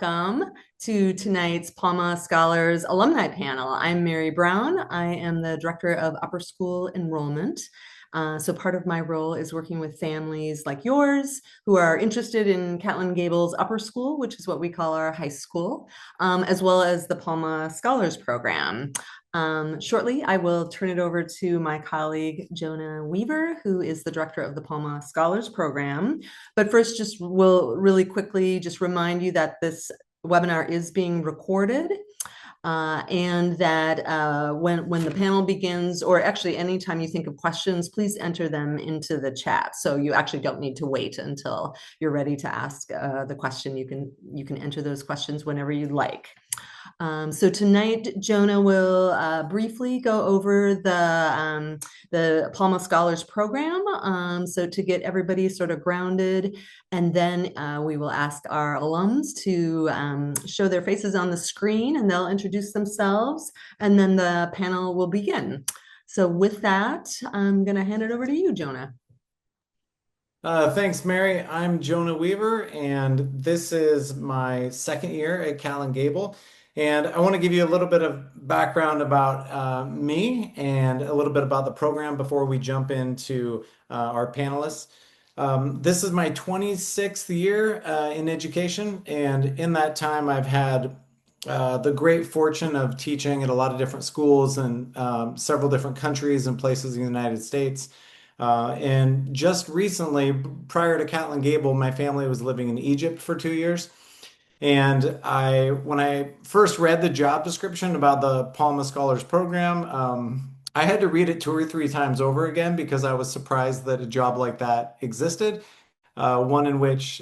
welcome to tonight's Palma Scholars Alumni Panel. I'm Mary Brown. I am the Director of Upper School Enrollment. So part of my role is working with families like yours who are interested in Catlin Gables Upper School, which is what we call our high school, as well as the Palma Scholars Program. Shortly, I will turn it over to my colleague, Jonah Weaver, who is the director of the Palma Scholars Program. But first, just will really quickly just remind you that this webinar is being recorded. And that when the panel begins, or actually anytime you think of questions, please enter them into the chat. So you actually don't need to wait until you're ready to ask the question. You can enter those questions whenever you'd like. So tonight, Jonah will briefly go over the Palma Scholars Program. So to get everybody sort of grounded, and then we will ask our alums to show their faces on the screen, and they'll introduce themselves, and then the panel will begin. So with that, I'm going to hand it over to you, Jonah. Thanks, Mary. I'm Jonah Weaver, and this is my second year at Cal and Gable. And I want to give you a little bit of background about me and a little bit about the program before we jump into our panelists. This is my 26th year in education, and in that time, I've had the great fortune of teaching at a lot of different schools in several different countries and places in the United States. And just recently, prior to Catlin Gable, my family was living in Egypt for 2 years. And when I first read the job description about the Palma Scholars Program, I had to read it 2 or 3 times over again because I was surprised that a job like that existed. One which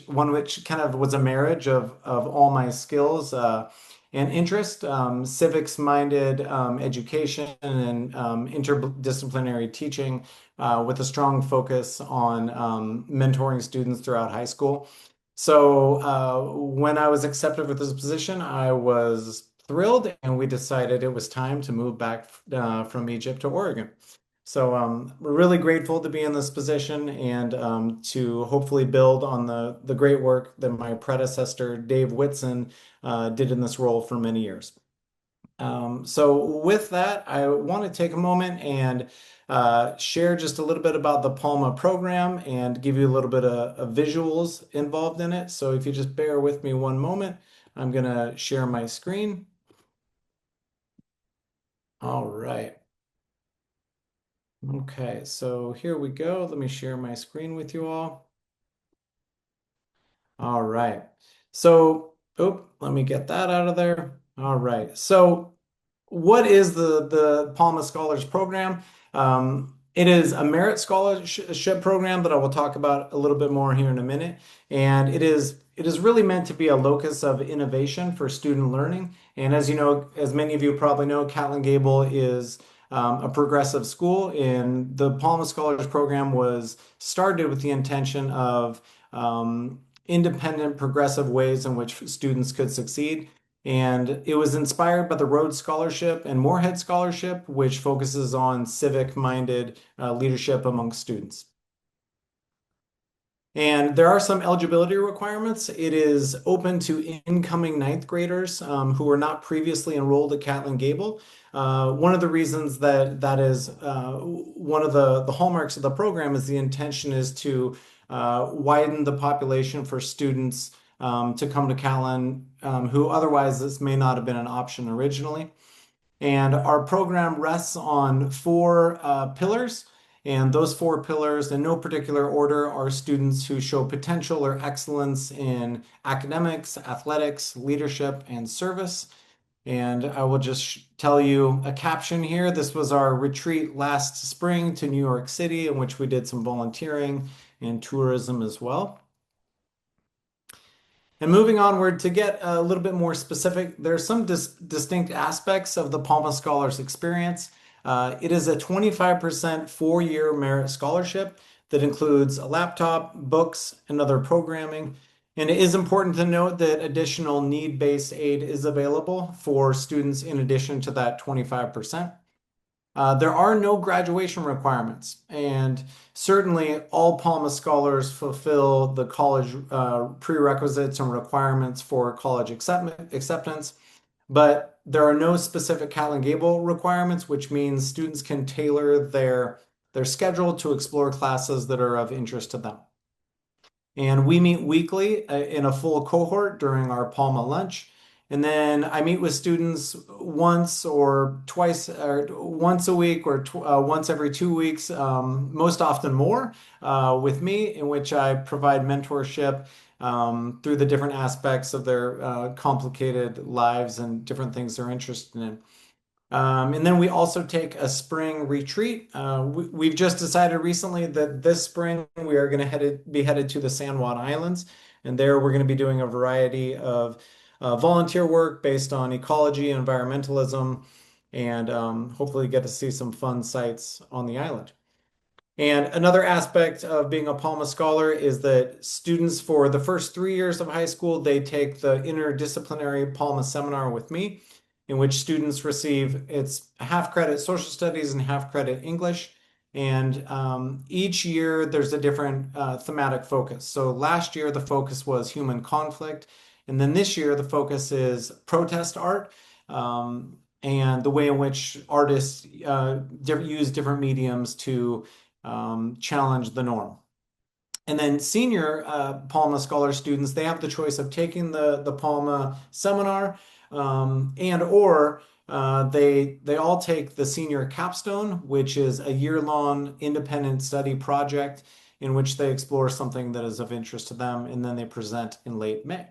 kind of was a marriage of all my skills and interest, civics-minded education and interdisciplinary teaching with a strong focus on mentoring students throughout high school. So when I was accepted for this position, I was thrilled, and we decided it was time to move back from Egypt to Oregon. So we're really grateful to be in this position and to hopefully build on the great work that my predecessor, Dave Whitson, did in this role for many years. So with that, I want to take a moment and share just a little bit about the Palma program and give you a little bit of visuals involved in it. So if you just bear with me one moment, I'm going to share my screen. All right. Okay, so here we go. Let me share my screen with you all. All right. So, let me get that out of there. All right. So, what is the Palma Scholars Program? It is a merit scholarship program that I will talk about a little bit more here in a minute. And it is really meant to be a locus of innovation for student learning. And as you know, as many of you probably know, Catlin Gable is a progressive school, and the Palma Scholars Program was started with the intention of independent, progressive ways in which students could succeed. And it was inspired by the Rhodes Scholarship and Moorhead Scholarship, which focuses on civic-minded leadership among students. And there are some eligibility requirements. It is open to incoming ninth graders who were not previously enrolled at Catlin Gable. One of the reasons that is one of the hallmarks of the program is the intention is to widen the population for students to come to Catlin who otherwise this may not have been an option originally. And our program rests on four pillars. And those four pillars, in no particular order, are students who show potential or excellence in academics, athletics, leadership, and service. And I will just tell you a caption here. This was our retreat last spring to New York City, in which we did some volunteering and tourism as well. And moving onward to get a little bit more specific, there are some distinct aspects of the Palma Scholars experience. It is a 25% 4-year merit scholarship that includes a laptop, books, and other programming. And it is important to note that additional need-based aid is available for students in addition to that 25%. There are no graduation requirements, and certainly all Palma scholars fulfill the college prerequisites and requirements for college acceptance, but there are no specific Cal and Gable requirements, which means students can tailor their schedule to explore classes that are of interest to them. And we meet weekly in a full cohort during our Palma lunch. And then I meet with students once or twice, or once a week, or once every 2 weeks, most often more, with me, in which I provide mentorship through the different aspects of their complicated lives and different things they're interested in. And then we also take a spring retreat. We've just decided recently that this spring we are going to be headed to the San Juan Islands, and there we're going to be doing a variety of volunteer work based on ecology and environmentalism, and hopefully get to see some fun sights on the island. And another aspect of being a Palma Scholar is that students for the first 3 years of high school, they take the interdisciplinary Palma seminar with me, in which students receive it's half credit social studies and half credit English. And each year there's a different thematic focus. So last year the focus was human conflict, and then this year the focus is protest art. And the way in which artists use different mediums to challenge the norm. And then senior Palma Scholar students, they have the choice of taking the Palma seminar, and or they all take the senior capstone, which is a year-long independent study project in which they explore something that is of interest to them, and then they present in late May.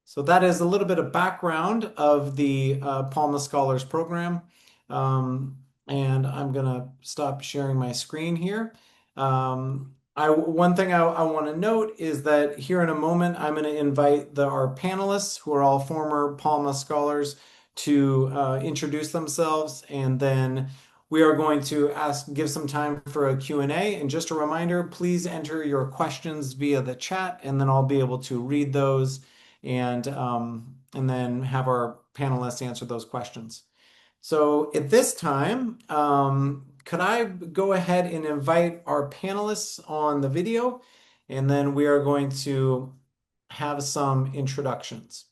So that is a little bit of background of the Palma Scholars Program. And I'm gonna stop sharing my screen here. One thing I want to note is that here in a moment, I'm going to invite our panelists, who are all former Palma Scholars, to introduce themselves, and then we are going to give some time for a Q&A. And just a reminder, please enter your questions via the chat, and then I'll be able to read those and then have our panelists answer those questions. So at this time, could I go ahead and invite our panelists on the video, and then we are going to have some introductions.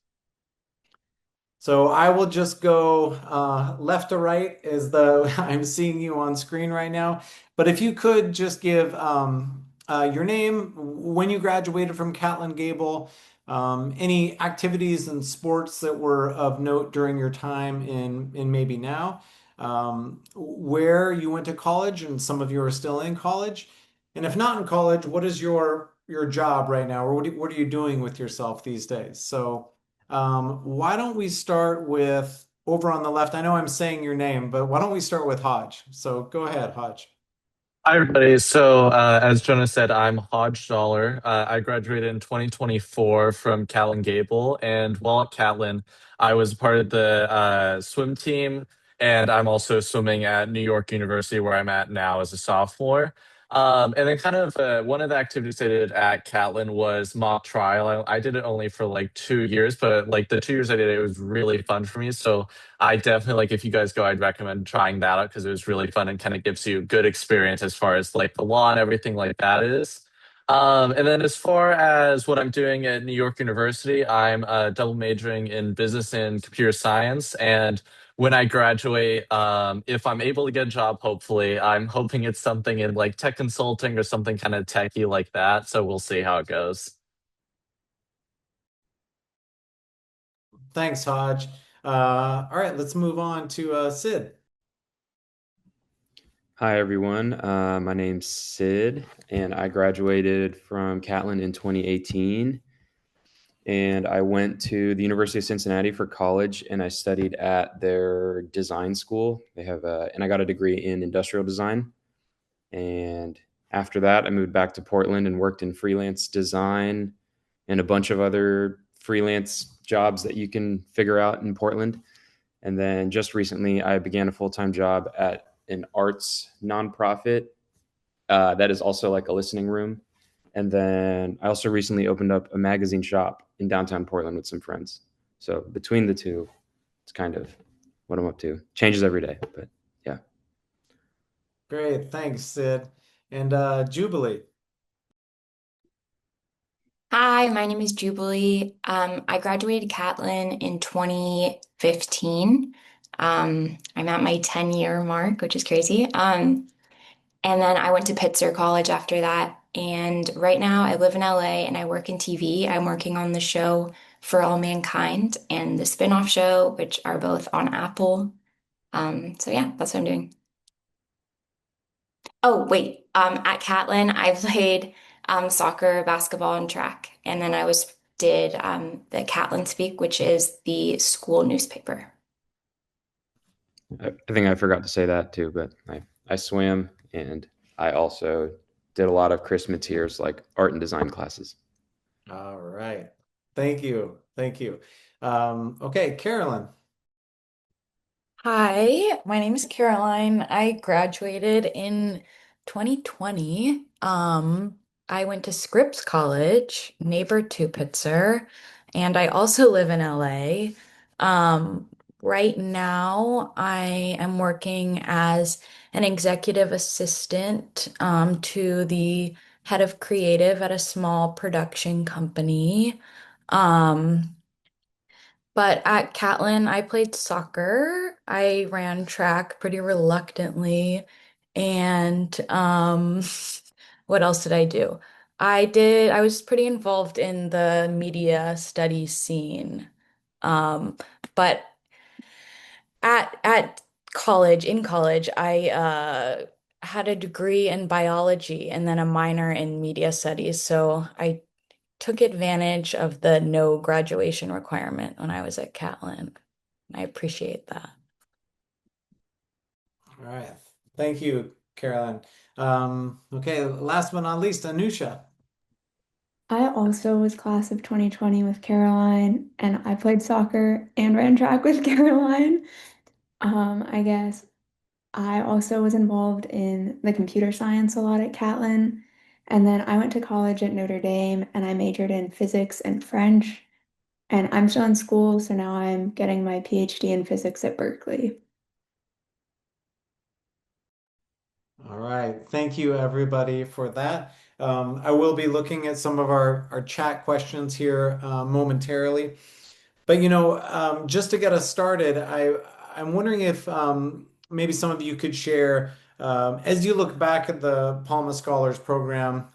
So I will just go left to right as though I'm seeing you on screen right now. But if you could just give your name, when you graduated from Catlin Gable, any activities and sports that were of note during your time in maybe now, where you went to college, and some of you are still in college. And if not in college, what is your job right now, or what are you doing with yourself these days? So why don't we start with over on the left? I know I'm saying your name, but why don't we start with Hodge? So go ahead, Hodge. Hi, everybody. So, as Jonah said, I'm Hodge Dollar. I graduated in 2024 from Catlin Gable, and while at Catlin, I was part of the swim team, and I'm also swimming at New York University, where I'm at now as a sophomore. And then, kind of, one of the activities I did at Catlin was mock trial. I did it only for like 2 years, but like the 2 years I did it, it was really fun for me. So, I definitely like if you guys go, I'd recommend trying that out because it was really fun and kind of gives you good experience as far as like the law and everything like that is. And then as far as what I'm doing at New York University, I'm double majoring in business and computer science. And when I graduate, if I'm able to get a job, hopefully, I'm hoping it's something in like tech consulting or something kind of techy like that. So we'll see how it goes. Thanks, Hodge. All right, let's move on to Sid. Hi, everyone. My name's Sid, and I graduated from Catlin in 2018. And I went to the University of Cincinnati for college, and I studied at their design school. And I got a degree in industrial design. And after that, I moved back to Portland and worked in freelance design and a bunch of other freelance jobs that you can figure out in Portland. And then just recently, I began a full-time job at an arts nonprofit that is also like a listening room. And then I also recently opened up a magazine shop in downtown Portland with some friends. So between the two, it's kind of what I'm up to. Changes every day, but yeah. Great. Thanks, Sid. And Jubilee. Hi, my name is Jubilee. I graduated Catlin in 2015. I'm at my 10-year mark, which is crazy. And then I went to Pitzer College after that. And right now I live in LA and I work in TV. I'm working on the show For All Mankind and the spin-off show, which are both on Apple. So yeah, that's what I'm doing. Oh, wait. At Catlin, I played soccer, basketball, and track. And then did the Catlin Speak, which is the school newspaper. I think I forgot to say that too, but I swim and I also did a lot of Chris Mateer's like art and design classes. All right. Thank you. Thank you. Okay, Carolyn. Hi, my name is Caroline. I graduated in 2020. I went to Scripps College, neighbor to Pitzer, and I also live in LA. Right now, I am working as an executive assistant to the head of creative at a small production company. Um, but at Catlin, I played soccer. I ran track pretty reluctantly. And what else did I do? I was pretty involved in the media studies scene. Um, but at in college, I had a degree in biology and then a minor in media studies. So I took advantage of the no graduation requirement when I was at Catlin. I appreciate that. All right. Thank you, Carolyn. Okay, last but not least, Anusha. I also was class of 2020 with Caroline, and I played soccer and ran track with Caroline. I guess I also was involved in the computer science a lot at Catlin. And then I went to college at Notre Dame and I majored in physics and French. And I'm still in school, so now I'm getting my PhD in physics at Berkeley. All right. Thank you, everybody, for that. I will be looking at some of our chat questions here momentarily. But just to get us started, I'm wondering if maybe some of you could share as you look back at the Palma Scholars Program.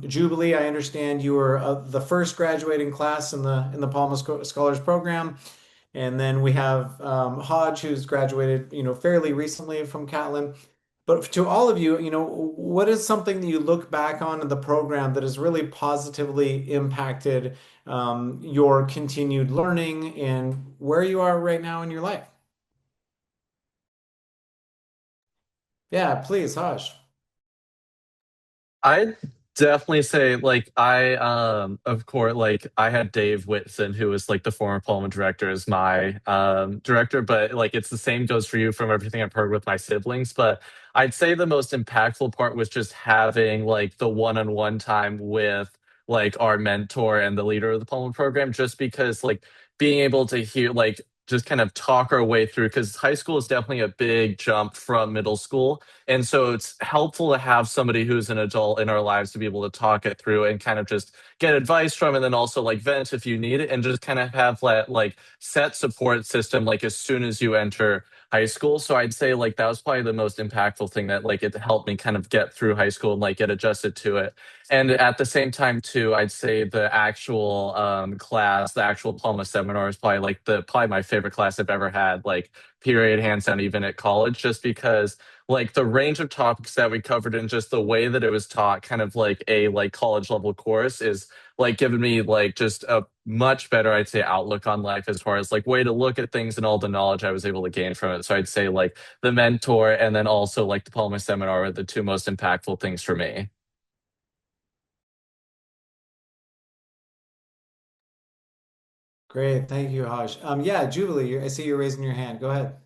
Jubilee, I understand you were the first graduating class in the Palma Scholars Program, and then we have Hodge, who's graduated, fairly recently from Catlin. But to all of you, what is something that you look back on in the program that has really positively impacted your continued learning and where you are right now in your life? Yeah, please, Hush. I'd definitely say like I of course like I had Dave Whitson, who was like the former Palma director, as my director, but like it's the same goes for you from everything I've heard with my siblings. But I'd say the most impactful part was just having like the one-on-one time with like our mentor and the leader of the Palma program, just because like being able to hear like just kind of talk our way through, because high school is definitely a big jump from middle school, and so it's helpful to have somebody who's an adult in our lives to be able to talk it through and kind of just get advice from, and then also like vent if you need it, and just kind of have that like set support system like as soon as you enter high school. So I'd say like that was probably the most impactful thing, that like it helped me kind of get through high school and like get adjusted to it. And at the same time too, I'd say the actual class, the actual Palma seminar is probably like the probably my favorite class I've ever had, like period, hands down, even at college, just because like the range of topics that we covered and just the way that it was taught, kind of like a like college level course, is like giving me like just a much better, I'd say, outlook on life, as far as like way to look at things and all the knowledge I was able to gain from it. So I'd say like the mentor and then also like the Palma seminar are the two most impactful things for me. Great. Thank you, Hush. Yeah, Jubilee, I see you're raising your hand. Go ahead.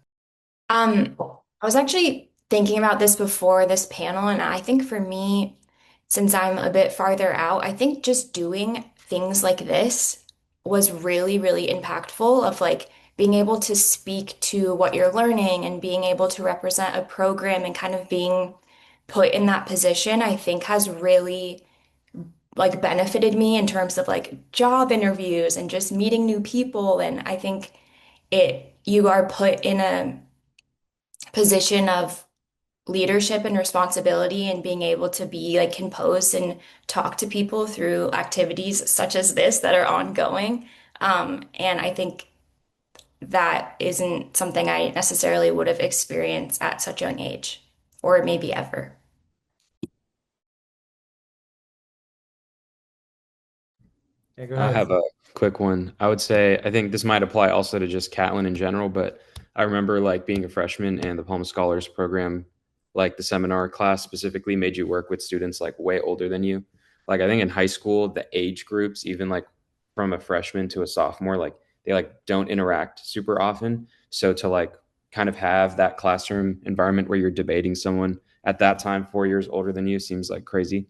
I was actually thinking about this before this panel, and I think for me, since I'm a bit farther out, I think just doing things like this was really, really impactful of like being able to speak to what you're learning and being able to represent a program and kind of being put in that position, I think has really like benefited me in terms of like job interviews and just meeting new people. And I think you are put in a position of leadership and responsibility and being able to be like composed and talk to people through activities such as this that are ongoing. And I think that isn't something I necessarily would have experienced at such a young age, or maybe ever. Yeah, go I ahead. have a quick one. I would say I think this might apply also to just Catlin in general, but I remember like being a freshman and the Palma Scholars Program, like the seminar class specifically made you work with students like way older than you. Like I think in high school, the age groups, even like from a freshman to a sophomore, like they like don't interact super often. So to like kind of have that classroom environment where you're debating someone at that time 4 years older than you seems like crazy.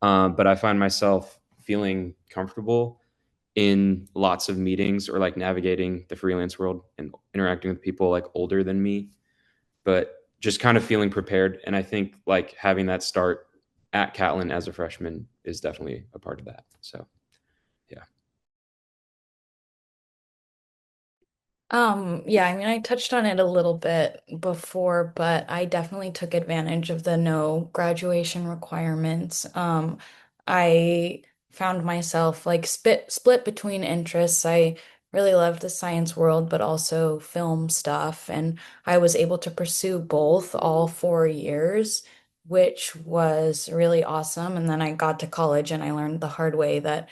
But I find myself feeling comfortable in lots of meetings or like navigating the freelance world and interacting with people like older than me, but just kind of feeling prepared. And I think like having that start at Catlin as a freshman is definitely a part of that. So, yeah. Yeah, I mean, I touched on it a little bit before, but I definitely took advantage of the no graduation requirements. I found myself like split between interests. I really loved the science world, but also film stuff, and I was able to pursue both all 4 years, which was really awesome. And then I got to college and I learned the hard way that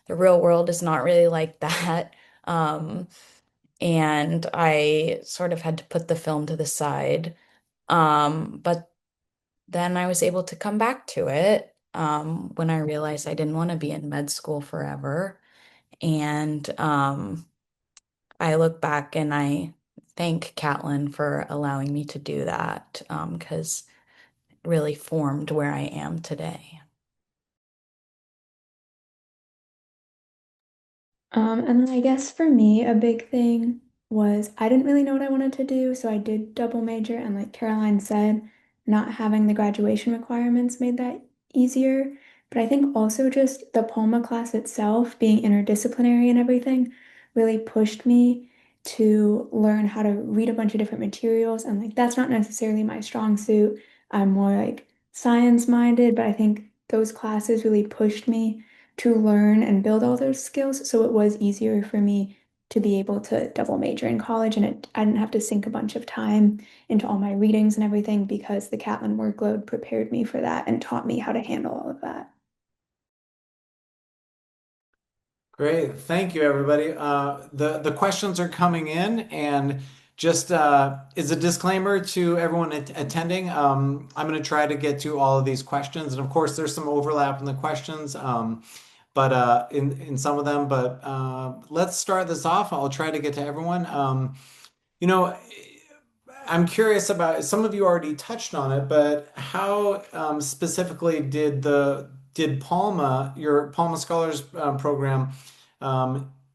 the real world is not really like that. Um, and I sort of had to put the film to the side. But then I was able to come back to it when I realized I didn't want to be in med school forever. And I look back and I thank Catlin for allowing me to do that because it really formed where I am today. And then I guess for me, a big thing was I didn't really know what I wanted to do, so I did double major. And like Caroline said, not having the graduation requirements made that easier. But I think also just the Palma class itself, being interdisciplinary and everything, really pushed me to learn how to read a bunch of different materials. And like that's not necessarily my strong suit. I'm more like science minded, but I think those classes really pushed me to learn and build all those skills. So it was easier for me to be able to double major in college, and I didn't have to sink a bunch of time into all my readings and everything because the Catlin workload prepared me for that and taught me how to handle all of that. Great. Thank you, everybody. The questions are coming in, and just as a disclaimer to everyone attending, I'm going to try to get to all of these questions, and of course, there's some overlap in the questions, but in some of them. But let's start this off. I'll try to get to everyone. You know, I'm curious about, some of you already touched on it, but how specifically did your Palma Scholars Program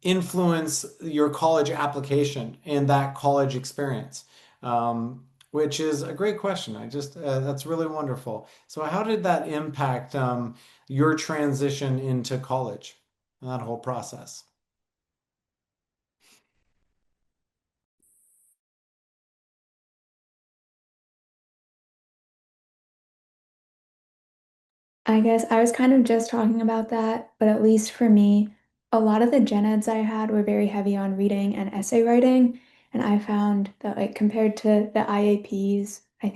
influence your college application and that college experience? Which is a great question. That's really wonderful. So how did that impact your transition into college, that whole process? I guess I was kind of just talking about that, but at least for me, a lot of the gen eds I had were very heavy on reading and essay writing. And I found that, like, compared to the IAPs, I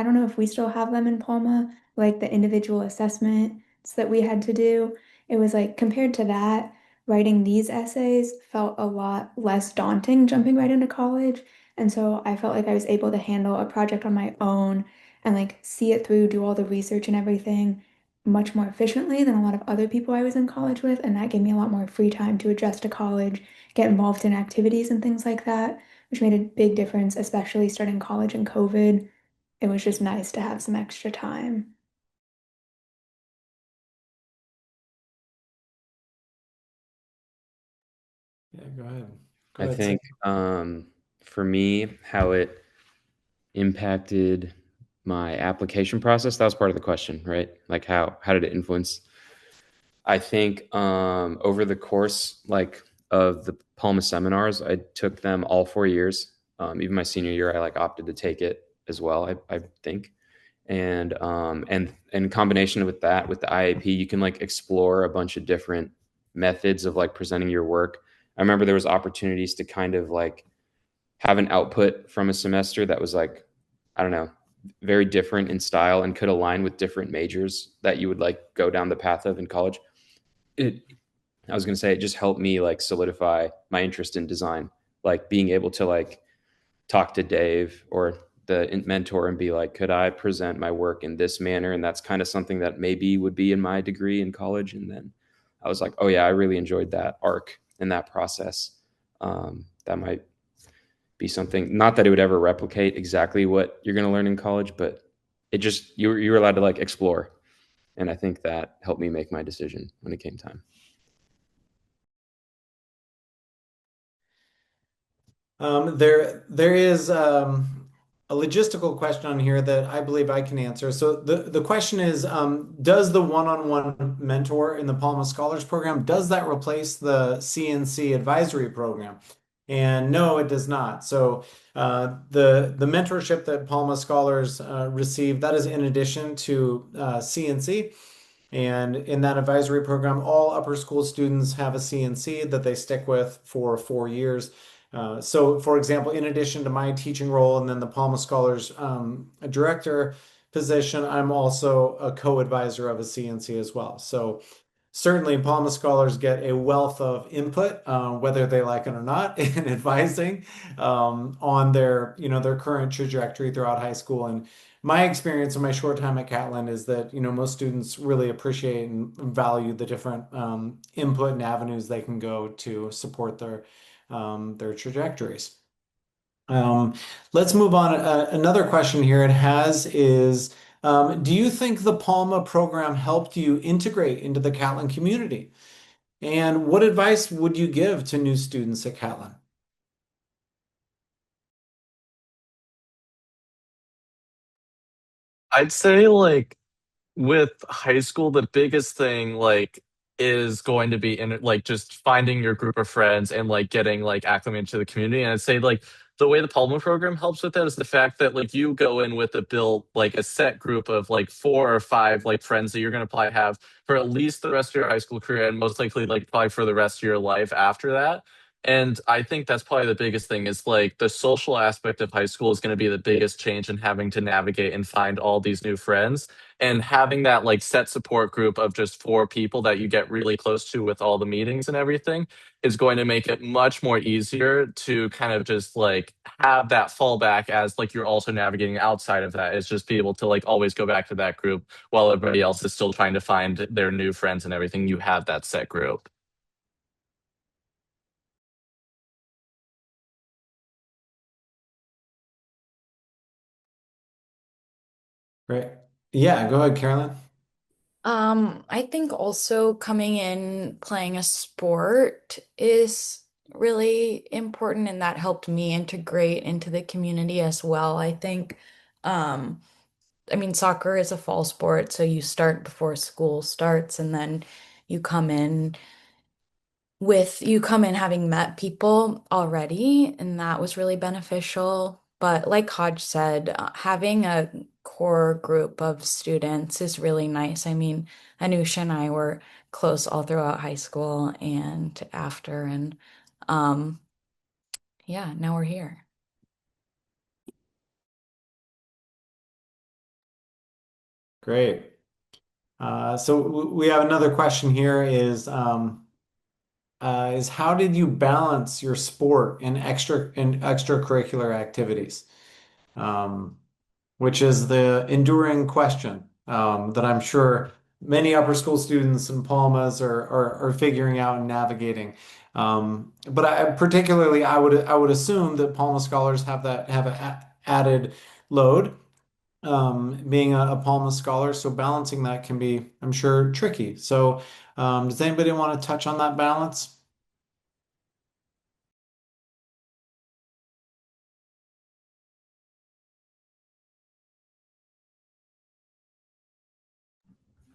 don't know if we still have them in Palma, like the individual assessments that we had to do. It was like, compared to that, writing these essays felt a lot less daunting jumping right into college. And so I felt like I was able to handle a project on my own and like see it through, do all the research and everything much more efficiently than a lot of other people I was in college with, and that gave me a lot more free time to adjust to college, get involved in activities and things like that, which made a big difference, especially starting college in COVID. It was just nice to have some extra time. Yeah, go ahead. Go I ahead, Sid. think for me, how it impacted my application process, that was part of the question, right? Like how did it influence? I think over the course like of the Palma seminars, I took them all 4 years. Even my senior year, I like opted to take it as well, I think. And in combination with that, with the IAP, you can like explore a bunch of different methods of like presenting your work. I remember there was opportunities to kind of like have an output from a semester that was like, I don't know, very different in style and could align with different majors that you would like go down the path of in college. It, I was going to say, it just helped me like solidify my interest in design, like being able to like talk to Dave or the mentor and be like, could I present my work in this manner? And that's kind of something that maybe would be in my degree in college. And then I was like, oh yeah, I really enjoyed that arc and that process. That might be something, not that it would ever replicate exactly what you're going to learn in college, but it just, you were allowed to like explore. And I think that helped me make my decision when it came time. There is a logistical question on here that I believe I can answer. So the question is, does the one-on-one mentor in the Palma Scholars Program, does that replace the CNC advisory program? And no, it does not. So the mentorship that Palma Scholars receive, that is in addition to CNC. And in that advisory program, all upper school students have a CNC that they stick with for 4 years. So, for example, in addition to my teaching role and then the Palma Scholars director position, I'm also a co-advisor of a CNC as well. So, certainly, Palma Scholars get a wealth of input, whether they like it or not, in advising on their, their current trajectory throughout high school. And my experience in my short time at Catlin is that, most students really appreciate and value the different input and avenues they can go to support their trajectories. Um, let's move on. Another question here it has is, do you think the Palma program helped you integrate into the Catlin community? And what advice would you give to new students at Catlin? I'd say like with high school, the biggest thing like is going to be in like just finding your group of friends and like getting like acclimated to the community. And I'd say like the way the Palma program helps with that is the fact that like you go in with a build like a set group of like 4 or 5 like friends that you're gonna probably have for at least the rest of your high school career and most likely like probably for the rest of your life after that. And I think that's probably the biggest thing is like the social aspect of high school is going to be the biggest change in having to navigate and find all these new friends and having that like set support group of just 4 people that you get really close to with all the meetings and everything is going to make it much more easier to kind of just like have that fallback as like you're also navigating outside of that is just be able to like always go back to that group while everybody else is still trying to find their new friends and everything. You have that set group. Great. Yeah, go ahead, Carolyn. I think also coming in playing a sport is really important, and that helped me integrate into the community as well. Um, I mean, soccer is a fall sport, so you start before school starts, and then you come in you come in having met people already, and that was really beneficial. But like Hodge said, having a core group of students is really nice. I mean, Anusha and I were close all throughout high school and after, and um, yeah, now we're here. Great. So we have another question here is how did you balance your sport and extracurricular activities? Um, which is the enduring question that I'm sure many upper school students in Palmas are figuring out and navigating. But particularly, I would assume that Palma scholars have an added load, being a Palma scholar. So balancing that can be, I'm sure, tricky. So does anybody want to touch on that balance?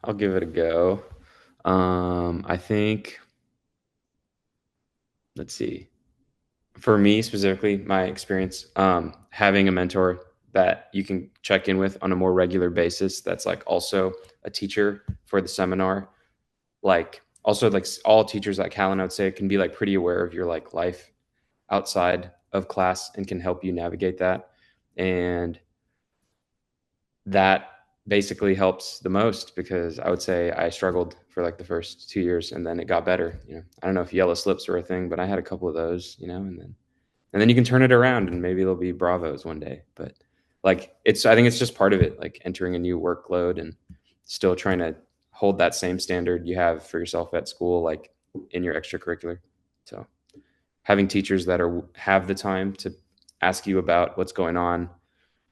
I'll give it a go. I think, let's see. For me specifically, my experience, having a mentor that you can check in with on a more regular basis, that's like also a teacher for the seminar. Like also like all teachers at Callan, I would say, can be like pretty aware of your like life outside of class and can help you navigate that. And that basically helps the most because I would say I struggled for like the first 2 years and then it got better. I don't know if yellow slips were a thing, but I had a couple of those, and then you can turn it around and maybe there'll be bravos one day. But like I think it's just part of it, like entering a new workload and still trying to hold that same standard you have for yourself at school, like in your extracurricular. So having teachers that have the time to ask you about what's going on,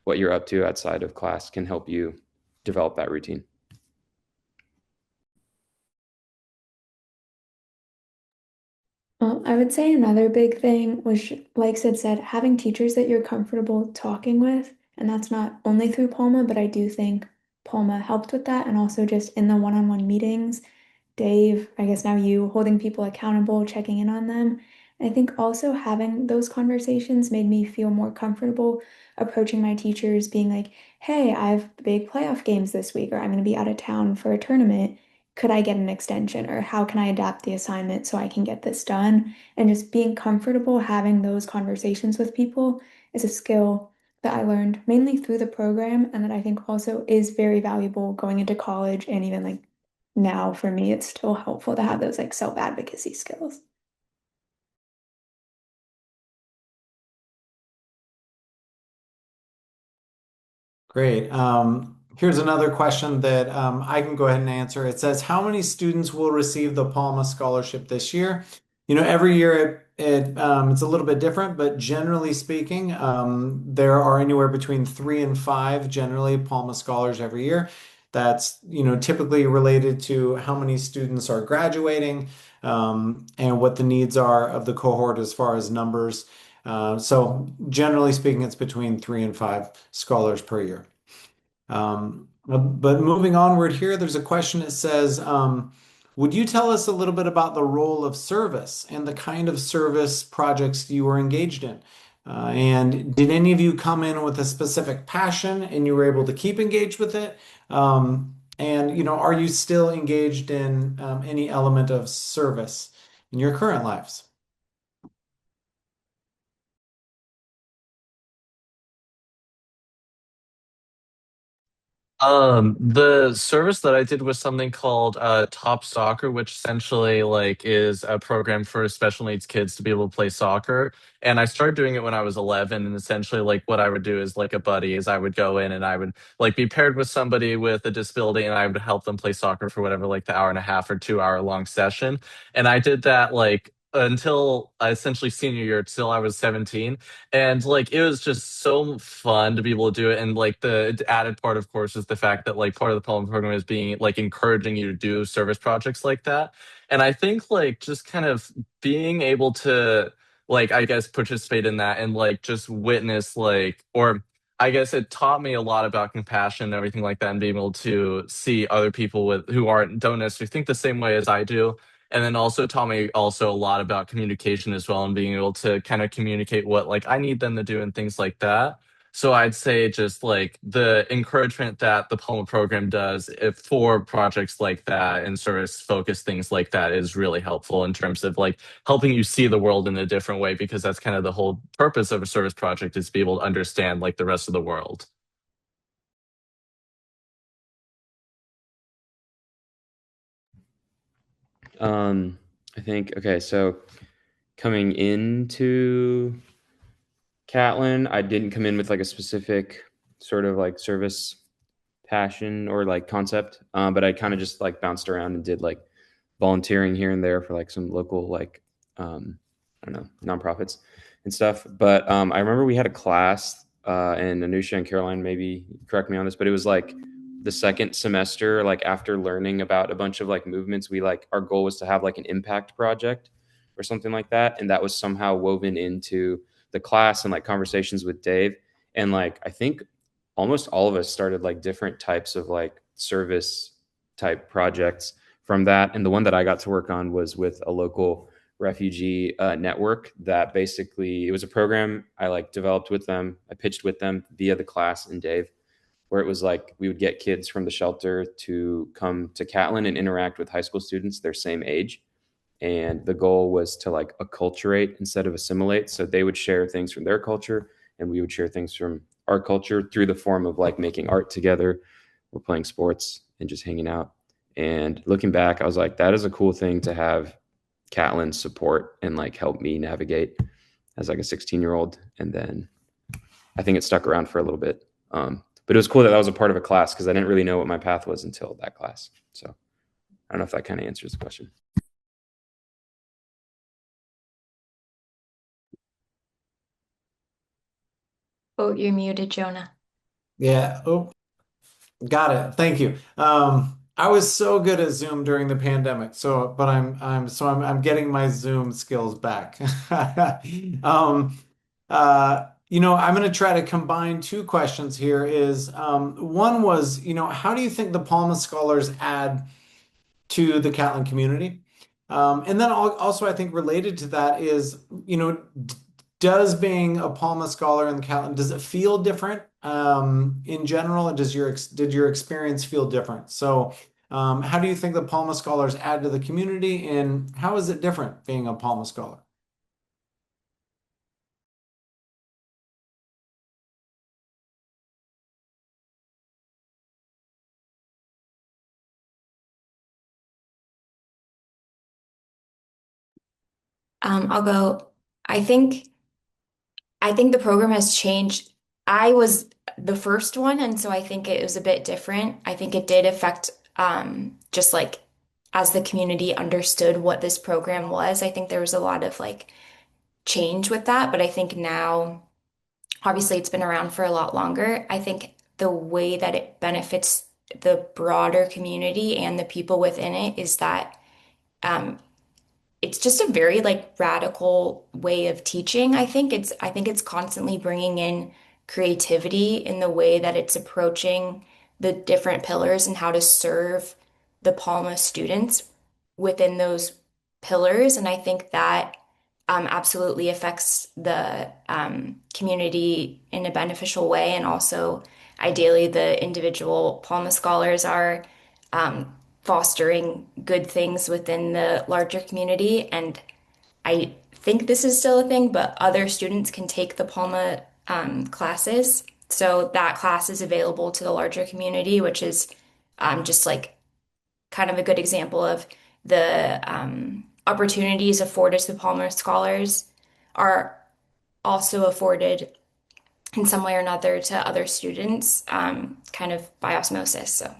what you're up to outside of class can help you develop that routine. I would say another big thing was, like Sid said, having teachers that you're comfortable talking with. And that's not only through Palma, but I do think Palma helped with that. And also just in the one-on-one meetings, Dave, I guess now you holding people accountable, checking in on them. I think also having those conversations made me feel more comfortable approaching my teachers, being like, hey, I have big playoff games this week, or I'm going to be out of town for a tournament. Could I get an extension? Or how can I adapt the assignment so I can get this done? And just being comfortable having those conversations with people is a skill that I learned mainly through the program and that I think also is very valuable going into college and even like now for me, it's still helpful to have those like self-advocacy skills. Great. Here's another question that I can go ahead and answer. It says, how many students will receive the Palma Scholarship this year? Every year it's a little bit different, but generally speaking, there are anywhere between 3 and 5 generally Palma Scholars every year. That's, typically related to how many students are graduating, and what the needs are of the cohort as far as numbers. So generally speaking, it's between 3 and 5 scholars per year. But moving onward here, there's a question that says, would you tell us a little bit about the role of service and the kind of service projects you were engaged in? And did any of you come in with a specific passion and you were able to keep engaged with it? And, are you still engaged in any element of service in your current lives? The service that I did was something called Top Soccer, which essentially like is a program for special needs kids to be able to play soccer. And I started doing it when I was 11. And essentially, like what I would do is like a buddy is I would go in and I would like be paired with somebody with a disability, and I would help them play soccer for whatever like the hour and a half or 2 hour long session. And I did that like until essentially senior year, till I was 17. And like it was just so fun to be able to do it. And like the added part, of course, is the fact that like part of the Palm program is being like encouraging you to do service projects like that. And I think like just kind of being able to like I guess participate in that and like just witness like or I guess it taught me a lot about compassion and everything like that, and being able to see other people with who aren't don't necessarily think the same way as I do, and then also taught me also a lot about communication as well, and being able to kind of communicate what like I need them to do and things like that. So I'd say just like the encouragement that the Palma program does for projects like that and service focused things like that is really helpful in terms of like helping you see the world in a different way, because that's kind of the whole purpose of a service project, is to be able to understand like the rest of the world. I think, okay, so coming into Catlin, I didn't come in with like a specific sort of like service passion or like concept, but I kind of just like bounced around and did like volunteering here and there for like some local like I don't know, nonprofits and stuff. But I remember we had a class, and Anusha and Caroline maybe correct me on this, but it was like the second semester, like after learning about a bunch of like movements, we like our goal was to have like an impact project or something like that, and that was somehow woven into the class and like conversations with Dave. And like I think almost all of us started like different types of like service type projects from that. And the one that I got to work on was with a local refugee network that basically, it was a program I like developed with them. I pitched with them via the class and Dave, where it was like we would get kids from the shelter to come to Catlin and interact with high school students their same age. And the goal was to like acculturate instead of assimilate. So they would share things from their culture and we would share things from our culture through the form of like making art together or playing sports and just hanging out. And looking back, I was like, that is a cool thing to have Catlin support and like help me navigate as like a 16-year-old. And then I think it stuck around for a little bit. But it was cool that that was a part of a class because I didn't really know what my path was until that class. So I don't know if that kind of answers the question. Oh, you're muted, Jonah. Yeah. Oh, got it. Thank you. I was so good at Zoom during the pandemic, but I'm getting my Zoom skills back. I'm going to try to combine two questions here. One was, how do you think the Palma Scholars add to the Catlin community? And then also, I think related to that is, does being a Palma Scholar in Catlin, does it feel different in general? Did your experience feel different? So, how do you think the Palma Scholars add to the community, and how is it different being a Palma Scholar? I'll go. I think I think the program has changed. I was the first one, and so I think it was a bit different. I think it did affect just like as the community understood what this program was. I think there was a lot of like change with that, but I think now, obviously, it's been around for a lot longer. I think the way that it benefits the broader community and the people within it is that um, it's just a very like radical way of teaching. I think it's constantly bringing in creativity in the way that it's approaching the different pillars and how to serve the Palma students within those pillars. And I think that absolutely affects the community in a beneficial way. And also, ideally, the individual Palma scholars are um, fostering good things within the larger community. And I think this is still a thing, but other students can take the Palma classes. So that class is available to the larger community, which is just like kind of a good example of the opportunities afforded to the Palmer scholars are also afforded in some way or another to other students, kind of by osmosis. So.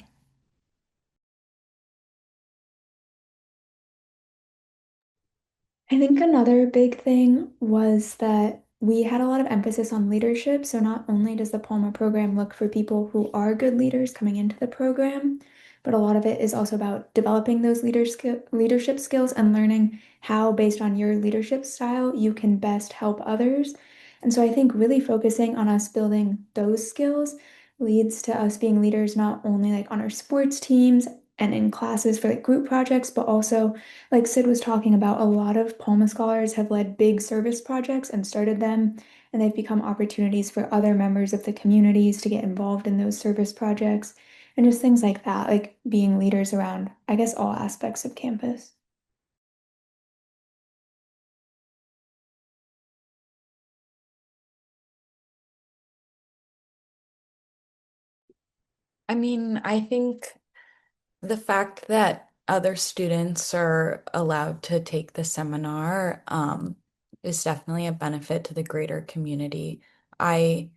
I think another big thing was that we had a lot of emphasis on leadership. So not only does the Palmer program look for people who are good leaders coming into the program, but a lot of it is also about developing those leadership skills and learning how, based on your leadership style, you can best help others. And so I think really focusing on us building those skills leads to us being leaders not only like on our sports teams and in classes for like group projects, but also like Sid was talking about, a lot of Palma scholars have led big service projects and started them, and they've become opportunities for other members of the communities to get involved in those service projects and just things like that, like being leaders around, I guess, all aspects of campus. I mean, I think the fact that other students are allowed to take the seminar is definitely a benefit to the greater community. I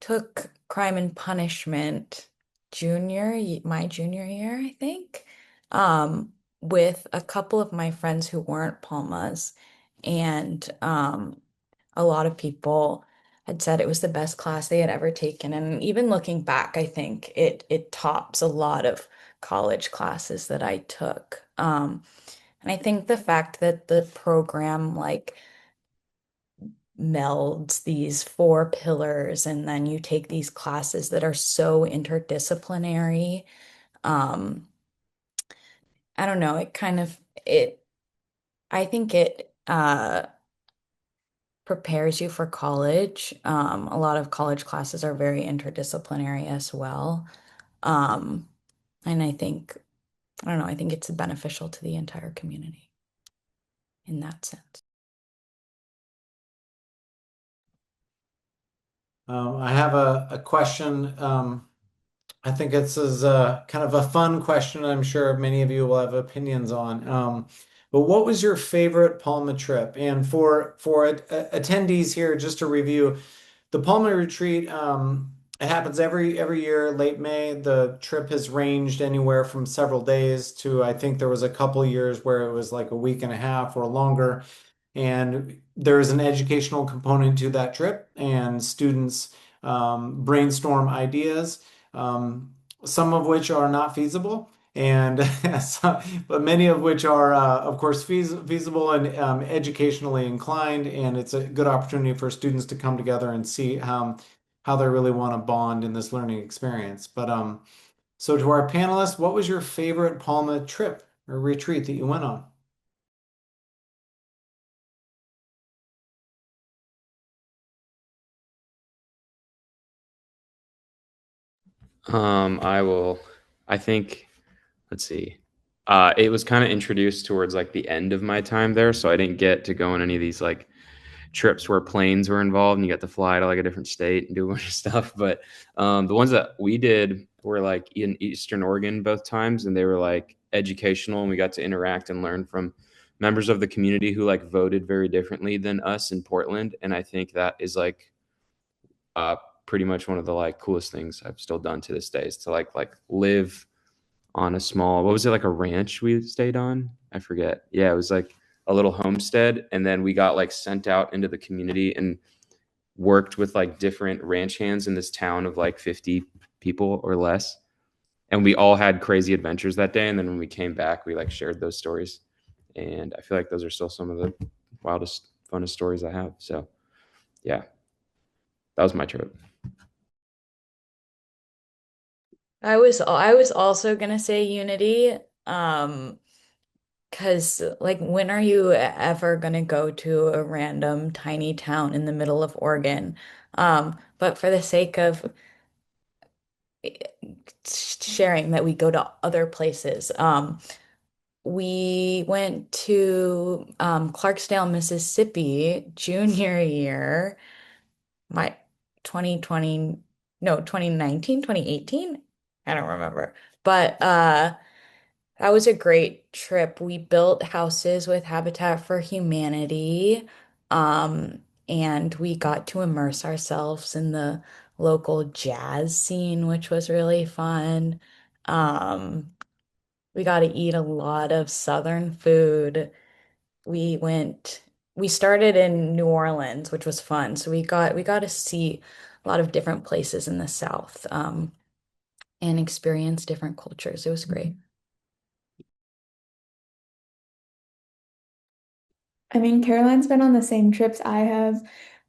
took Crime and Punishment my junior year, I think, with a couple of my friends who weren't Palmas, and a lot of people had said it was the best class they had ever taken. And even looking back, I think it tops a lot of college classes that I took. And I think the fact that the program like melds these four pillars and then you take these classes that are so interdisciplinary, Um, I don't know, I think it prepares you for college. A lot of college classes are very interdisciplinary as well. Um, and I don't know, I think it's beneficial to the entire community in that sense. I have a question. I think this is kind of a fun question. I'm sure many of you will have opinions on. But what was your favorite Palma trip? And for attendees here, just to review, the Palma retreat, it happens every year, late May. The trip has ranged anywhere from several days to I think there was a couple years where it was like a week and a half or longer. And there is an educational component to that trip, and students brainstorm ideas, some of which are not feasible, and but many of which are, of course, feasible and educationally inclined. And it's a good opportunity for students to come together and see how they really want to bond in this learning experience. But so to our panelists, what was your favorite Palma trip or retreat that you went on? I think, let's see. It was kind of introduced towards like the end of my time there, so I didn't get to go on any of these like trips where planes were involved and you got to fly to like a different state and do a bunch of stuff. But the ones that we did were like in Eastern Oregon both times, and they were like educational, and we got to interact and learn from members of the community who like voted very differently than us in Portland. And I think that is like uh, pretty much one of the like coolest things I've still done to this day is to like live on a small, what was it, like a ranch we stayed on? I forget. Yeah, it was like a little homestead, and then we got like sent out into the community and worked with like different ranch hands in this town of like 50 people or less. And we all had crazy adventures that day, and then when we came back we like shared those stories, and I feel like those are still some of the wildest, funnest stories I have. So yeah, that was my trip. I was also gonna say Unity, um, because like when are you ever gonna go to a random tiny town in the middle of Oregon? But for the sake of sharing that we go to other places, we went to Clarksdale, Mississippi junior year, my 2020, no, 2019, 2018. I don't remember. But that was a great trip. We built houses with Habitat for Humanity, and we got to immerse ourselves in the local jazz scene, which was really fun. Um, we got to eat a lot of Southern food. We went, we started in New Orleans, which was fun. So we got to see a lot of different places in the South, and experience different cultures. It was great. I mean, Caroline's been on the same trips I have,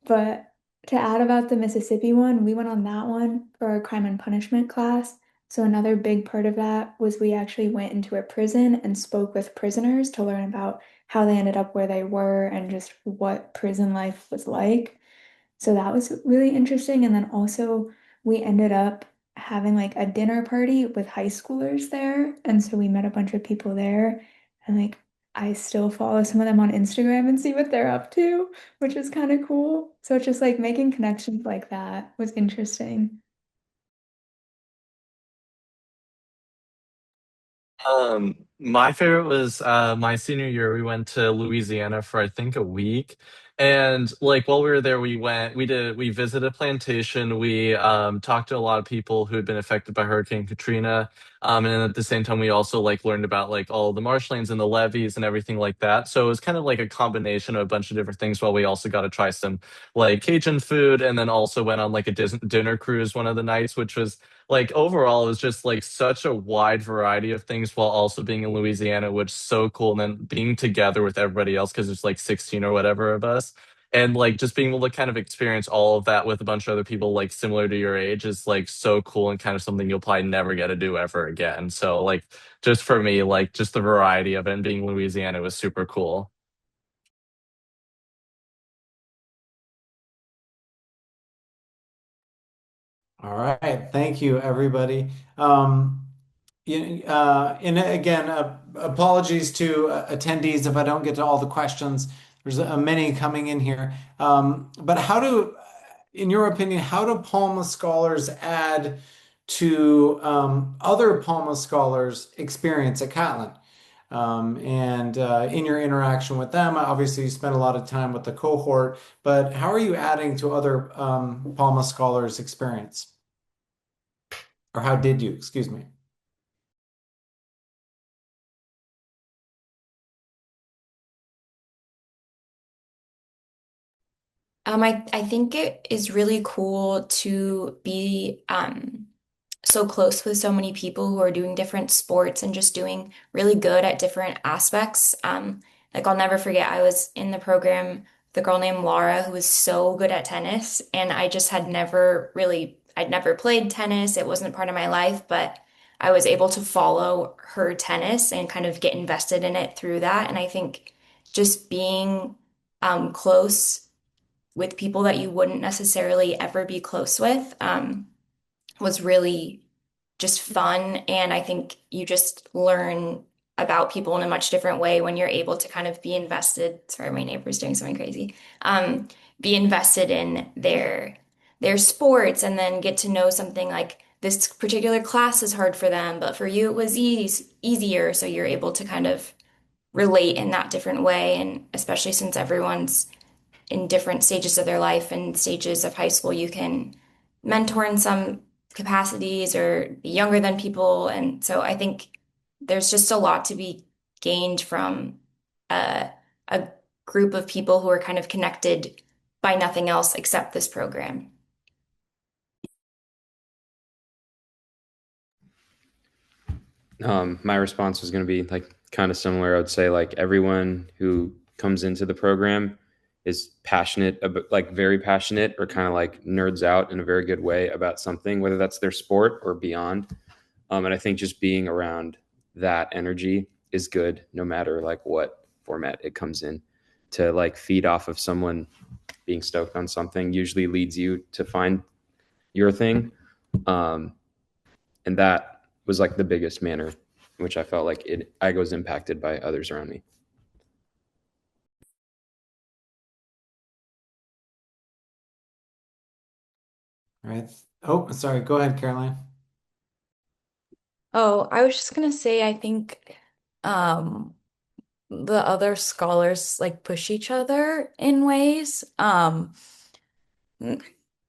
but to add about the Mississippi one, we went on that one for our crime and punishment class. So another big part of that was we actually went into a prison and spoke with prisoners to learn about how they ended up where they were and just what prison life was like. So that was really interesting. And then also we ended up having like a dinner party with high schoolers there. And so we met a bunch of people there. And like I still follow some of them on Instagram and see what they're up to, which is kind of cool. So it's just like making connections like that was interesting. My favorite was my senior year. We went to Louisiana for I think a week. And like while we were there, we visited a plantation. We talked to a lot of people who had been affected by Hurricane Katrina. And then at the same time we also like learned about like all the marshlands and the levees and everything like that. So it was kind of like a combination of a bunch of different things while we also got to try some like Cajun food, and then also went on like a dinner cruise one of the nights, which was like overall it was just like such a wide variety of things while also being in Louisiana, which is so cool. And then being together with everybody else because there's like 16 or whatever of us. And like just being able to kind of experience all of that with a bunch of other people like similar to your age is like so cool and kind of something you'll probably never get to do ever again. So like just for me, like just the variety of it and being in Louisiana was super cool. All right, thank you, everybody. And again, apologies to attendees if I don't get to all the questions. There's many coming in here. But in your opinion, how do Palma Scholars add to other Palma Scholars' experience at Catlin? And in your interaction with them, obviously you spent a lot of time with the cohort, but how are you adding to other Palma Scholars' experience? Or how did you, excuse me? I think it is really cool to be so close with so many people who are doing different sports and just doing really good at different aspects. Like I'll never forget, I was in the program with a girl named Laura who was so good at tennis, and I just had I'd never played tennis. It wasn't part of my life, but I was able to follow her tennis and kind of get invested in it through that. And I think just being close with people that you wouldn't necessarily ever be close with was really just fun. And I think you just learn about people in a much different way when you're able to kind of be invested. Sorry, my neighbor's doing something crazy. Be invested in their sports and then get to know something like this particular class is hard for them, but for you it was easier. So you're able to kind of relate in that different way. And especially since everyone's in different stages of their life and stages of high school, you can mentor in some capacities or be younger than people. And so I think there's just a lot to be gained from a group of people who are kind of connected by nothing else except this program. My response was going to be like kind of similar. I would say like everyone who comes into the program is passionate about, like very passionate or kind of like nerds out in a very good way about something, whether that's their sport or beyond. And I think just being around that energy is good no matter like what format it comes in. To like feed off of someone being stoked on something usually leads you to find your thing. And that was like the biggest manner in which I felt like I was impacted by others around me. All right. Oh, sorry. Go ahead, Caroline. Oh, I was just gonna say, I think um, the other scholars like push each other in ways,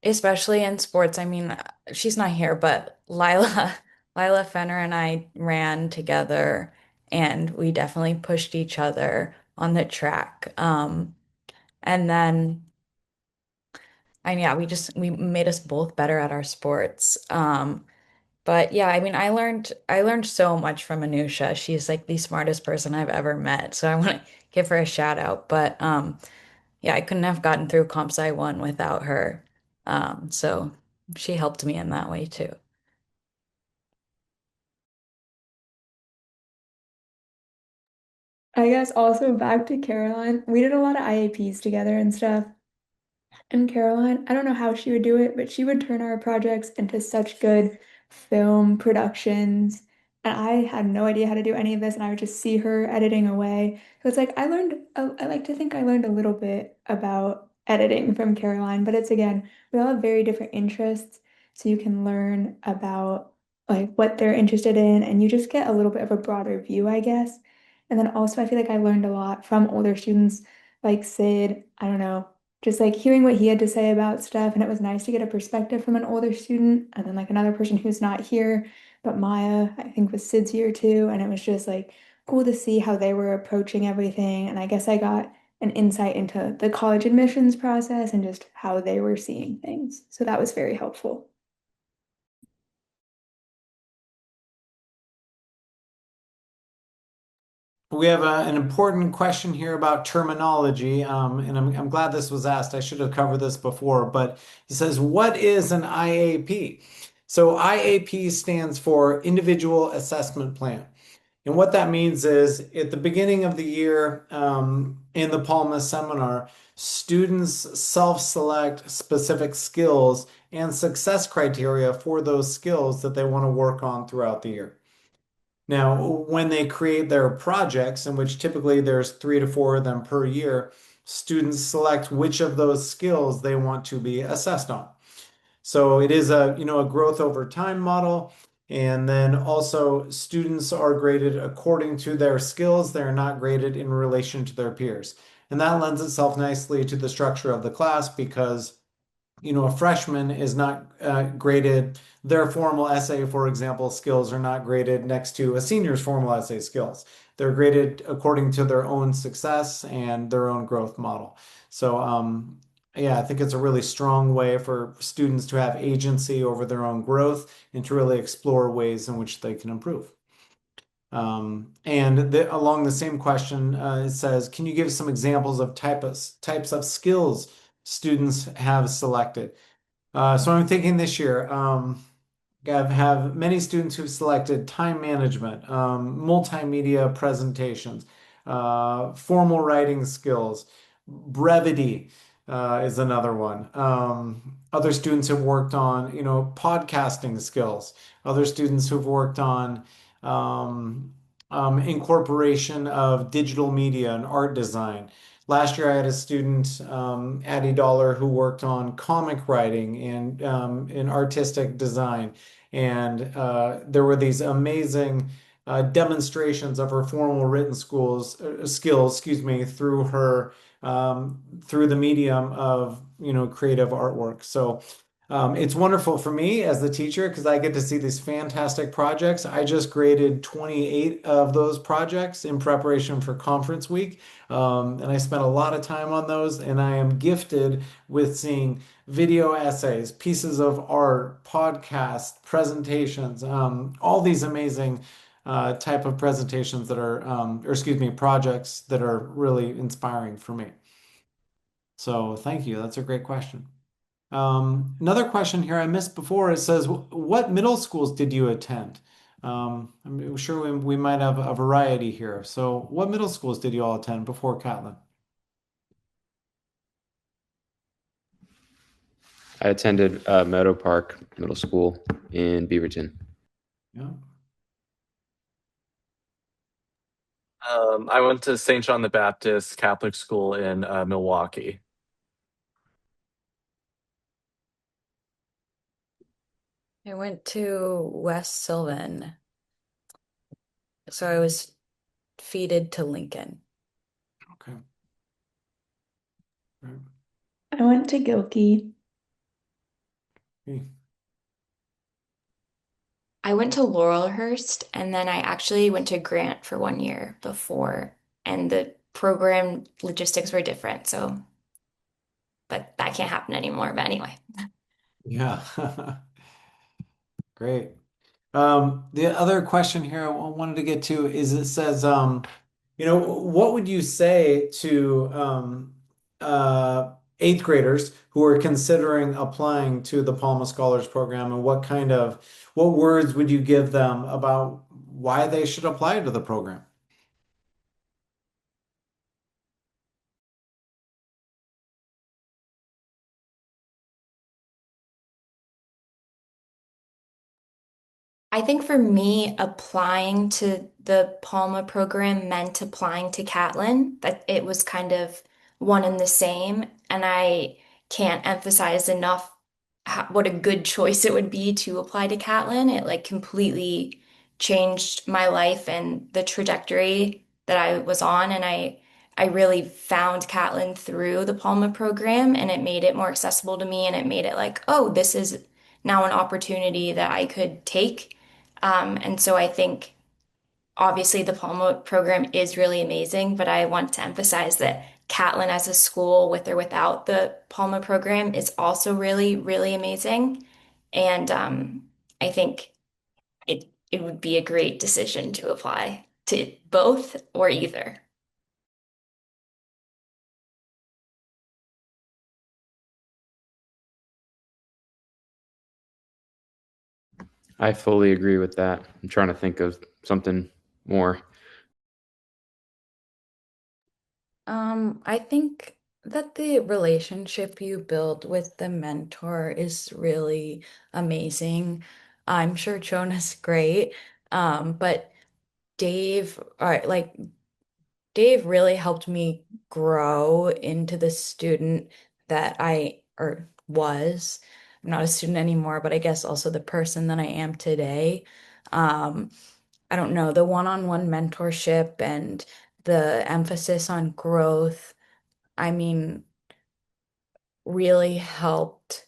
especially in sports. I mean, she's not here, but Lila, Lila Fenner and I ran together, and we definitely pushed each other on the track. And then, and yeah, we made us both better at our sports. But yeah, I mean, I learned so much from Anusha. She's like the smartest person I've ever met. So I want to give her a shout out. But yeah, I couldn't have gotten through Comp Sci 1 without her. So she helped me in that way too. I guess also back to Caroline, we did a lot of IAPs together and stuff. And Caroline, I don't know how she would do it, but she would turn our projects into such good film productions. And I had no idea how to do any of this, and I would just see her editing away. So it's like I like to think I learned a little bit about editing from Caroline, but it's again, we all have very different interests. So you can learn about like what they're interested in, and you just get a little bit of a broader view, I guess. And then also, I feel like I learned a lot from older students like Sid. I don't know, just like hearing what he had to say about stuff. And it was nice to get a perspective from an older student and then like another person who's not here, but Maya, I think was Sid's here too. And it was just like cool to see how they were approaching everything. And I guess I got an insight into the college admissions process and just how they were seeing things. So that was very helpful. We have an important question here about terminology, and I'm glad this was asked. I should have covered this before, but it says, what is an IAP? So IAP stands for Individual Assessment Plan. And what that means is at the beginning of the year, in the Palma seminar, students self-select specific skills and success criteria for those skills that they want to work on throughout the year. Now, when they create their projects, in which typically there's 3 to 4 of them per year, students select which of those skills they want to be assessed on. So it is a growth over time model. And then also students are graded according to their skills. They're not graded in relation to their peers. And that lends itself nicely to the structure of the class because a freshman is not graded, their formal essay, for example, skills are not graded next to a senior's formal essay skills. They're graded according to their own success and their own growth model. So, yeah, I think it's a really strong way for students to have agency over their own growth and to really explore ways in which they can improve. Along the same question, it says, can you give some examples of types of skills students have selected? So I'm thinking this year, I have many students who've selected time management, multimedia presentations, formal writing skills, brevity is another one. Other students have worked on, podcasting skills. Other students who've worked on incorporation of digital media and art design. Last year, I had a student, Addie Dollar, who worked on comic writing and in artistic design. And there were these amazing demonstrations of her formal written skills, through the medium of creative artwork. So it's wonderful for me as the teacher because I get to see these fantastic projects. I just graded 28 of those projects in preparation for conference week. And I spent a lot of time on those, and I am gifted with seeing video essays, pieces of art, podcasts, presentations, all these amazing type of presentations that are, projects that are really inspiring for me. So thank you. That's a great question. Another question here I missed before. It says, what middle schools did you attend? I'm sure we might have a variety here. So what middle schools did you all attend before Catlin? I attended Meadow Park Middle School in Beaverton. Yeah. I went to St. John the Baptist Catholic School in Milwaukee. I went to West Sylvan. So I was feeded to Lincoln. Okay. Right. I went to Gilkey. Okay. I went to Laurelhurst and then I actually went to Grant for 1 year before, and the program logistics were different. So, but that can't happen anymore. But anyway. Yeah. Great. The other question here I wanted to get to is it says, what would you say to eighth graders who are considering applying to the Palma Scholars Program, and what words would you give them about why they should apply to the program? I think for me, applying to the Palma program meant applying to Catlin, that it was kind of one and the same. And I can't emphasize enough what a good choice it would be to apply to Catlin. It like completely changed my life and the trajectory that I was on. And I really found Catlin through the Palma program, and it made it more accessible to me, and it made it like, oh, this is now an opportunity that I could take. And so I think obviously the Palma program is really amazing, but I want to emphasize that Catlin as a school, with or without the Palma program, is also really, really amazing. And I think it would be a great decision to apply. to both or either? I fully agree with that. I'm trying to think of something more. I think that the relationship you build with the mentor is really amazing. I'm sure Jonah's great. But Dave, all right, like Dave really helped me grow into the student that I or was. I'm not a student anymore, but I guess also the person that I am today. Um, I don't know, the one-on-one mentorship and the emphasis on growth, I mean, really helped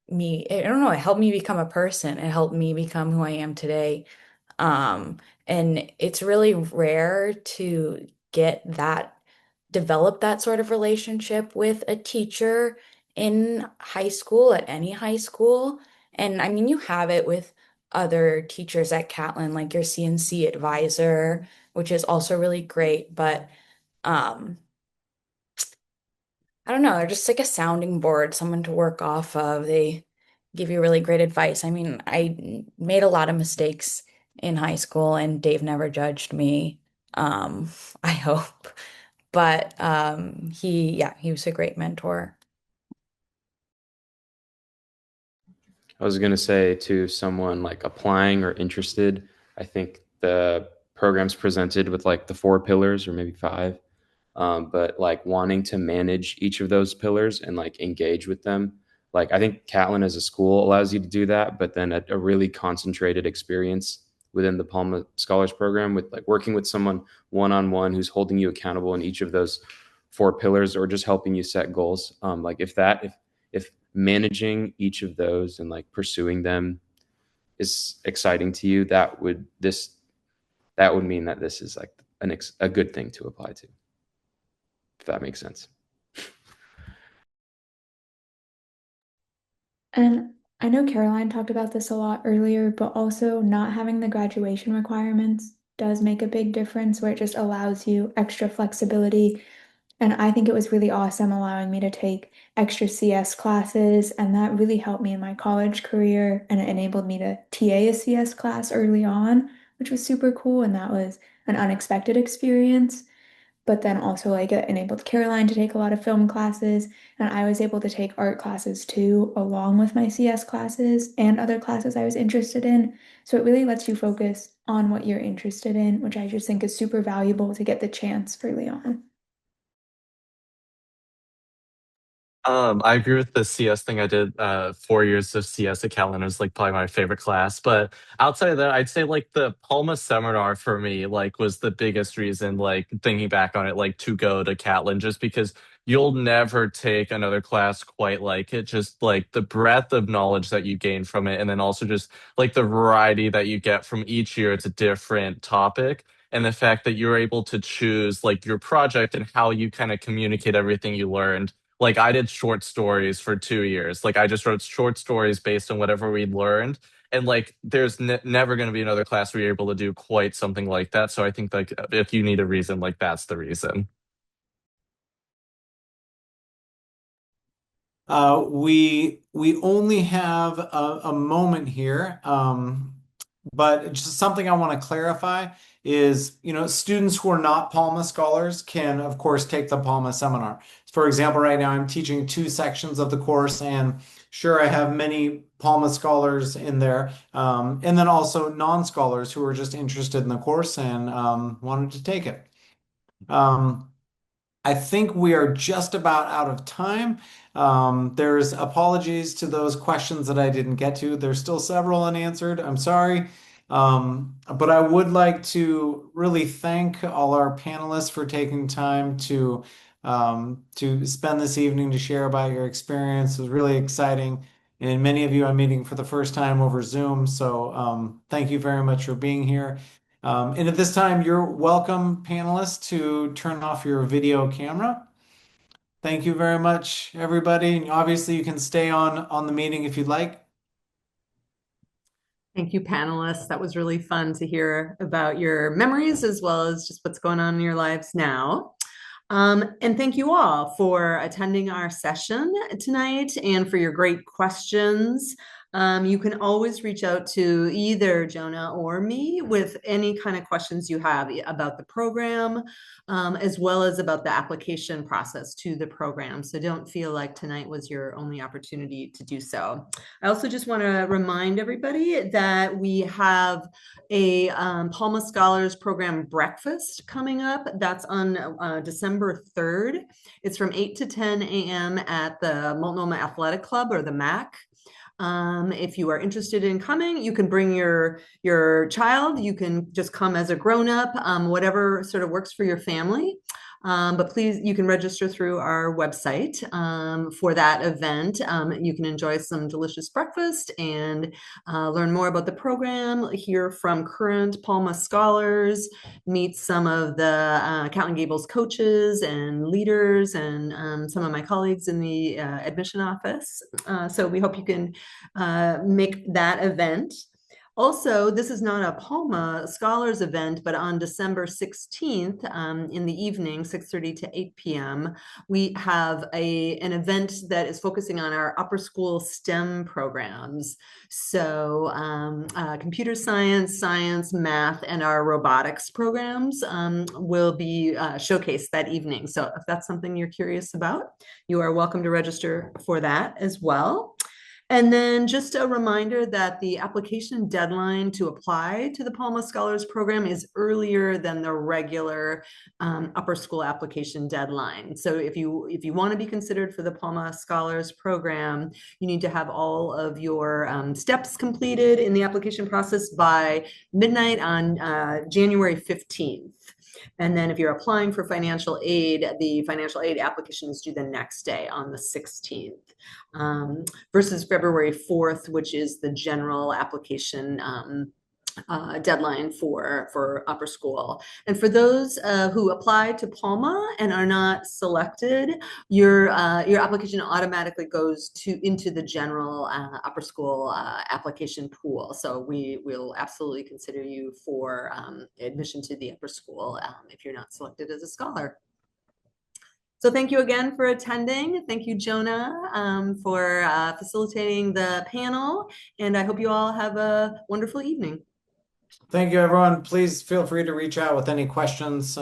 me. I don't know, it helped me become a person. It helped me become who I am today. Um, and it's really rare to develop that sort of relationship with a teacher in high school, at any high school. And I mean, you have it with other teachers at Catlin, like your CNC advisor, which is also really great. But um, I don't know, they're just like a sounding board, someone to work off of. They give you really great advice. I mean, I made a lot of mistakes in high school and Dave never judged me. Um, I hope. But he was a great mentor. I was going to say to someone like applying or interested, I think the program's presented with like the 4 pillars or maybe 5, but like wanting to manage each of those pillars and like engage with them. Like I think Catlin as a school allows you to do that, but then a really concentrated experience within the Palma Scholars Program with like working with someone one-on-one who's holding you accountable in each of those 4 pillars or just helping you set goals. Like if managing each of those and like pursuing them is exciting to you, that would mean that this is like a good thing to apply to, if that makes sense. And I know Caroline talked about this a lot earlier, but also not having the graduation requirements does make a big difference where it just allows you extra flexibility. And I think it was really awesome allowing me to take extra CS classes, and that really helped me in my college career. And it enabled me to TA a CS class early on, which was super cool. And that was an unexpected experience. But then also, like, it enabled Caroline to take a lot of film classes, and I was able to take art classes too, along with my CS classes and other classes I was interested in. So it really lets you focus on what you're interested in, which I just think is super valuable to get the chance early on. I agree with the CS thing. I did 4 years of CS at Calvin. It was like probably my favorite class. But outside of that, I'd say like the Palma seminar for me like was the biggest reason, like thinking back on it, like to go to Catlin, just because you'll never take another class quite like it. Just like the breadth of knowledge that you gain from it, and then also just like the variety that you get from each year. It's a different topic. And the fact that you're able to choose like your project and how you kind of communicate everything you learned, like I did short stories for 2 years. Like I just wrote short stories based on whatever we learned. And like there's never going to be another class where you're able to do quite something like that. So I think like if you need a reason, like that's the reason. We only have a moment here, but just something I want to clarify is, students who are not Palma scholars can, of course, take the Palma seminar. For example, right now I'm teaching 2 sections of the course, and sure, I have many Palma scholars in there, and then also non-scholars who are just interested in the course and wanted to take it. Um, I think we are just about out of time. There's apologies to those questions that I didn't get to. There's still several unanswered. I'm sorry. But I would like to really thank all our panelists for taking time to spend this evening to share about your experience. It was really exciting. And many of you I'm meeting for the first time over Zoom. So thank you very much for being here. And at this time, you're welcome, panelists, to turn off your video camera. Thank you very much, everybody. And obviously, you can stay on the meeting if you'd like. Thank you, panelists. That was really fun to hear about your memories as well as just what's going on in your lives now. And thank you all for attending our session tonight and for your great questions. You can always reach out to either Jonah or me with any kind of questions you have about the program, as well as about the application process to the program. So don't feel like tonight was your only opportunity to do so. I also just want to remind everybody that we have a Palma Scholars Program breakfast coming up. That's on December 3rd. It's from 8 to 10 a.m. at the Multnomah Athletic Club, or the MAC. If you are interested in coming, you can bring your child. You can just come as a grown-up, whatever sort of works for your family. But please, you can register through our website for that event. You can enjoy some delicious breakfast and learn more about the program, hear from current Palma scholars, meet some of the Catlin Gables coaches and leaders, and some of my colleagues in the admission office. So we hope you can make that event. Also, this is not a Palma Scholars event, but on December 16th in the evening, 6:30 to 8 p.m., we have an event that is focusing on our upper school STEM programs. So computer science, science, math, and our robotics programs will be showcased that evening. So if that's something you're curious about, you are welcome to register for that as well. And then just a reminder that the application deadline to apply to the Palma Scholars Program is earlier than the regular upper school application deadline. So if you want to be considered for the Palma Scholars Program, you need to have all of your steps completed in the application process by midnight on January 15th. And then if you're applying for financial aid, the financial aid application is due the next day on the 16th. Versus February 4th, which is the general application deadline for upper school. And for those who apply to Palma and are not selected, your application automatically goes into the general upper school application pool. So we will absolutely consider you for admission to the upper school if you're not selected as a scholar. So thank you again for attending. Thank you, Jonah, for facilitating the panel. And I hope you all have a wonderful evening. Thank you, everyone. Please feel free to reach out with any questions.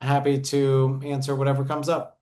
Happy to answer whatever comes up.